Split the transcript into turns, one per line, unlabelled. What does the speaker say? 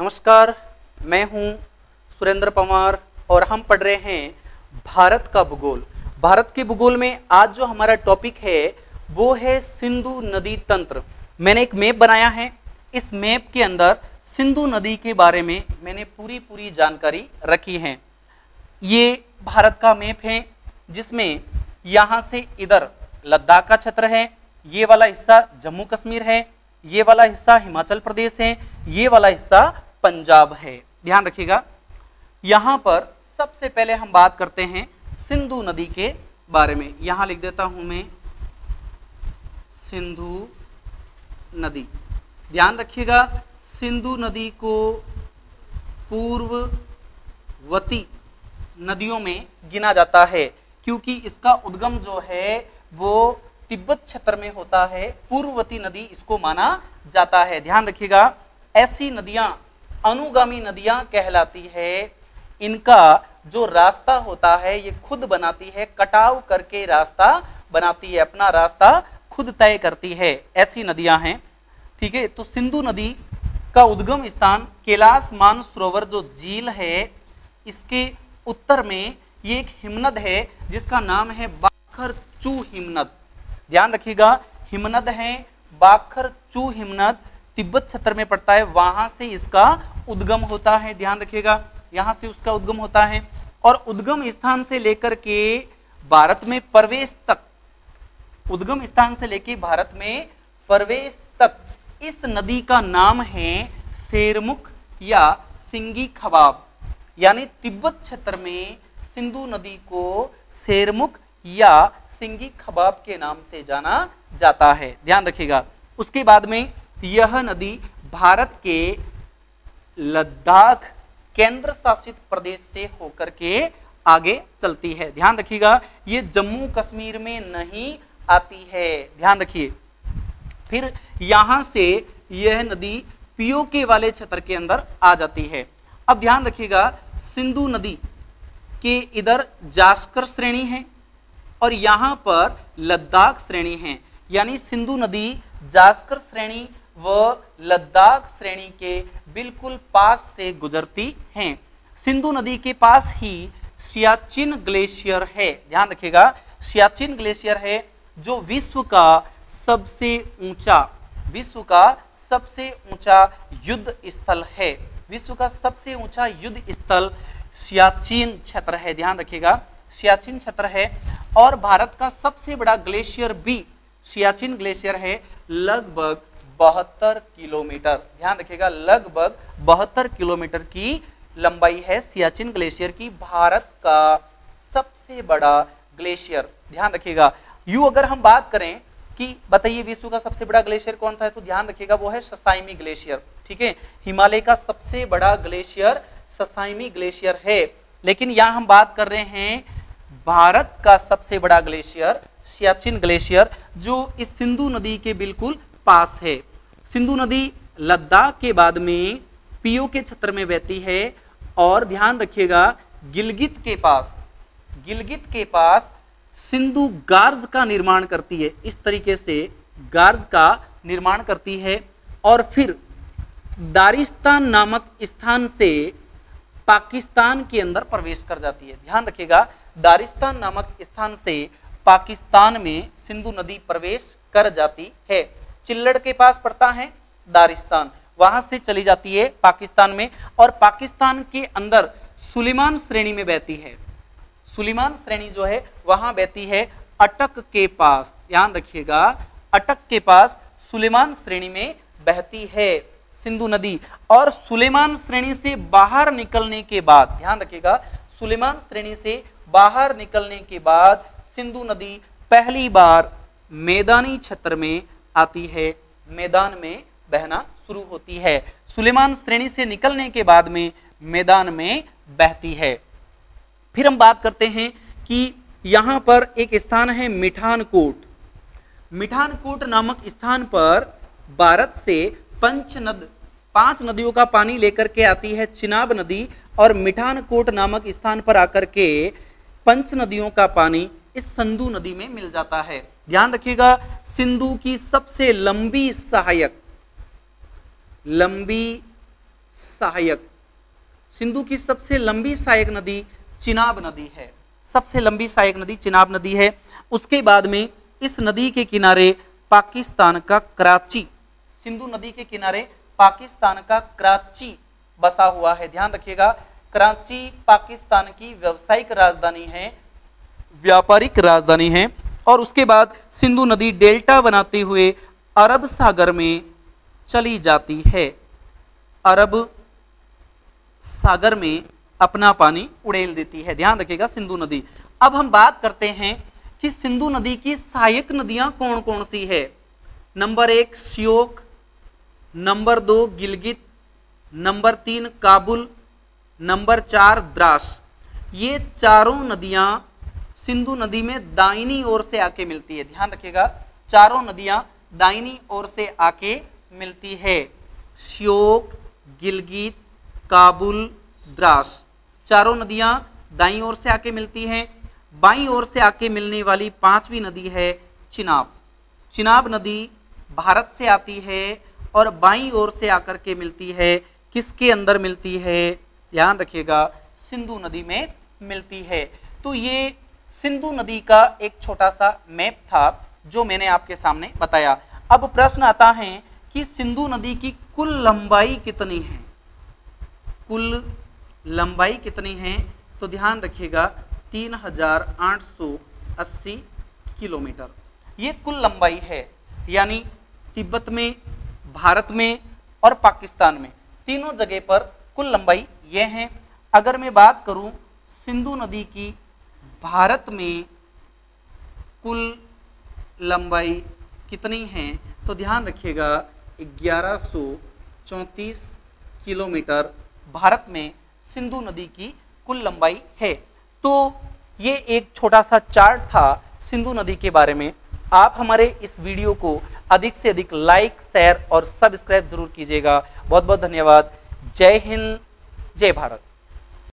नमस्कार, मैं हूं सुरेंद्र पवार और हम पढ़ रहे हैं भारत का भूगोल। भारत के भूगोल में आज जो हमारा टॉपिक है वो है सिंधु नदी तंत्र। मैंने एक मैप बनाया है। इस मैप के अंदर सिंधु नदी के बारे में मैंने पूरी जानकारी रखी है। ये भारत का मैप है जिसमें यहाँ से इधर लद्दाख का क्षेत्र है, ये वाला हिस्सा जम्मू कश्मीर है, ये वाला हिस्सा हिमाचल प्रदेश है, ये वाला हिस्सा पंजाब है। ध्यान रखिएगा। यहां पर सबसे पहले हम बात करते हैं सिंधु नदी के बारे में। यहां लिख देता हूं मैं सिंधु नदी। ध्यान रखिएगा, सिंधु नदी को पूर्ववर्ती नदियों में गिना जाता है क्योंकि इसका उद्गम जो है वो तिब्बत क्षेत्र में होता है। पूर्ववर्ती नदी इसको माना जाता है। ध्यान रखिएगा, ऐसी नदियां अनुगामी नदियां कहलाती है। इनका जो रास्ता होता है ये खुद बनाती है, कटाव करके रास्ता बनाती है, अपना रास्ता खुद तय करती है। ऐसी नदियां हैं। ठीक है, तो सिंधु नदी का उद्गम स्थान कैलाश मानसरोवर जो झील है, इसके उत्तर में ये एक हिमनद है जिसका नाम है बाखर-चू हिमनद। ध्यान रखिएगा, हिमनद है बाखर-चू हिमनद, तिब्बत क्षेत्र में पड़ता है, वहां से इसका उद्गम होता है। ध्यान रखिएगा, यहां से उसका उद्गम होता है और उद्गम स्थान से लेकर के भारत में प्रवेश तक, उद्गम स्थान से लेकर भारत में प्रवेश तक इस नदी का नाम है सेरमुख या सिंगी खबाब। यानी तिब्बत क्षेत्र में सिंधु नदी को सेरमुख या सिंगी खबाब के नाम से जाना जाता है। ध्यान रखिएगा। उसके बाद में यह नदी भारत के लद्दाख केंद्र शासित प्रदेश से होकर के आगे चलती है। ध्यान रखिएगा, ये जम्मू कश्मीर में नहीं आती है। ध्यान रखिए। फिर यहां से यह नदी पीओके वाले क्षेत्र के अंदर आ जाती है। अब ध्यान रखिएगा, सिंधु नदी के इधर जास्कर श्रेणी है और यहां पर लद्दाख श्रेणी है। यानी सिंधु नदी जास्कर श्रेणी व लद्दाख श्रेणी के बिल्कुल पास से गुजरती है। सिंधु नदी के पास ही सियाचिन ग्लेशियर है। ध्यान रखिएगा, सियाचिन ग्लेशियर है जो विश्व का सबसे ऊंचा युद्ध स्थल है। विश्व का सबसे ऊंचा युद्ध स्थल सियाचिन क्षेत्र है। ध्यान रखिएगा, सियाचिन क्षेत्र है। और भारत का सबसे बड़ा ग्लेशियर भी सियाचिन ग्लेशियर है, लगभग 72 किलोमीटर। ध्यान रखिएगा, लगभग 72 किलोमीटर की लंबाई है सियाचिन ग्लेशियर की, भारत का सबसे बड़ा ग्लेशियर। ध्यान रखिएगा। यूं अगर हम बात करें कि बताइए विश्व का सबसे बड़ा ग्लेशियर कौन सा है, तो ध्यान रखिएगा वो है ससाइमी ग्लेशियर। ठीक है, हिमालय का सबसे बड़ा ग्लेशियर ससाइमी ग्लेशियर है। लेकिन यहां हम बात कर रहे हैं भारत का सबसे बड़ा ग्लेशियर सियाचिन ग्लेशियर जो इस सिंधु नदी के बिल्कुल पास है। सिंधु नदी लद्दाख के बाद में पीओके क्षेत्र में बहती है और ध्यान रखिएगा गिलगित के पास सिंधु गार्ज का निर्माण करती है। इस तरीके से गार्ज का निर्माण करती है और फिर दारिस्तान नामक स्थान से पाकिस्तान के अंदर प्रवेश कर जाती है। ध्यान रखिएगा, दारिस्तान नामक स्थान से पाकिस्तान में सिंधु नदी प्रवेश कर जाती है। चिल्लड़ के पास पड़ता है दारिस्तान, वहां से चली जाती है पाकिस्तान में और पाकिस्तान के अंदर सुलेमान श्रेणी में बहती है। सुलेमान श्रेणी जो है वहां बहती है अटक के पास। ध्यान रखिएगा, अटक के पास सुलेमान श्रेणी में बहती है सिंधु नदी। और सुलेमान श्रेणी से बाहर निकलने के बाद, ध्यान रखिएगा, सुलेमान श्रेणी से बाहर निकलने के बाद सिंधु नदी पहली बार मैदानी क्षेत्र में आती है, मैदान में बहना शुरू होती है। सुलेमान श्रेणी से निकलने के बाद में मैदान में बहती है। फिर हम बात करते हैं कि यहां पर एक स्थान है मिठानकोट। मिठानकोट नामक स्थान पर भारत से पांच नदियों का पानी लेकर के आती है चिनाब नदी और मिठानकोट नामक स्थान पर आकर के 5 नदियों का पानी इस सिंधु नदी में मिल जाता है। ध्यान रखिएगा, सिंधु की सबसे लंबी सहायक, सिंधु की सबसे लंबी सहायक नदी चिनाब नदी है, सबसे लंबी सहायक नदी चिनाब नदी है। उसके बाद में इस नदी के किनारे पाकिस्तान का कराची, सिंधु नदी के किनारे पाकिस्तान का कराची बसा हुआ है, ध्यान रखिएगा। कराची पाकिस्तान की व्यावसायिक राजधानी है, व्यापारिक राजधानी है। और उसके बाद सिंधु नदी डेल्टा बनाते हुए अरब सागर में चली जाती है, अरब सागर में अपना पानी उड़ेल देती है, ध्यान रखिएगा सिंधु नदी। अब हम बात करते हैं कि सिंधु नदी की सहायक नदियां कौन कौन सी है। Number 1 Shyok, number 2 Gilgit, number 3 Kabul, number 4 Dras. ये चारों नदियां सिंधु नदी में दाहिनी ओर से आके मिलती है, ध्यान रखिएगा, चारों नदियां दाहिनी ओर से आके मिलती है। श्योक, गिलगित, काबुल, द्रास, चारों नदियां दाईं ओर से आके मिलती हैं। बाईं ओर से आके मिलने वाली पांचवी नदी है चिनाब। चिनाब नदी भारत से आती है और बाईं ओर से आकर के मिलती है, किसके अंदर मिलती है, ध्यान रखिएगा, सिंधु नदी में मिलती है। तो ये सिंधु नदी का एक छोटा सा मैप था जो मैंने आपके सामने बताया। अब प्रश्न आता है कि सिंधु नदी की कुल लंबाई कितनी है, कुल लंबाई कितनी है, तो ध्यान रखिएगा 3880 किलोमीटर ये कुल लंबाई है। यानी तिब्बत में, भारत में और पाकिस्तान में तीनों जगह पर कुल लंबाई ये है। अगर मैं बात करूं सिंधु नदी की भारत में कुल लंबाई कितनी है, तो ध्यान रखिएगा 1134 किलोमीटर भारत में सिंधु नदी की कुल लंबाई है। तो ये एक छोटा सा चार्ट था सिंधु नदी के बारे में। आप हमारे इस वीडियो को अधिक से अधिक लाइक, शेयर और सब्सक्राइब जरूर कीजिएगा। बहुत बहुत धन्यवाद। जय हिंद, जय भारत।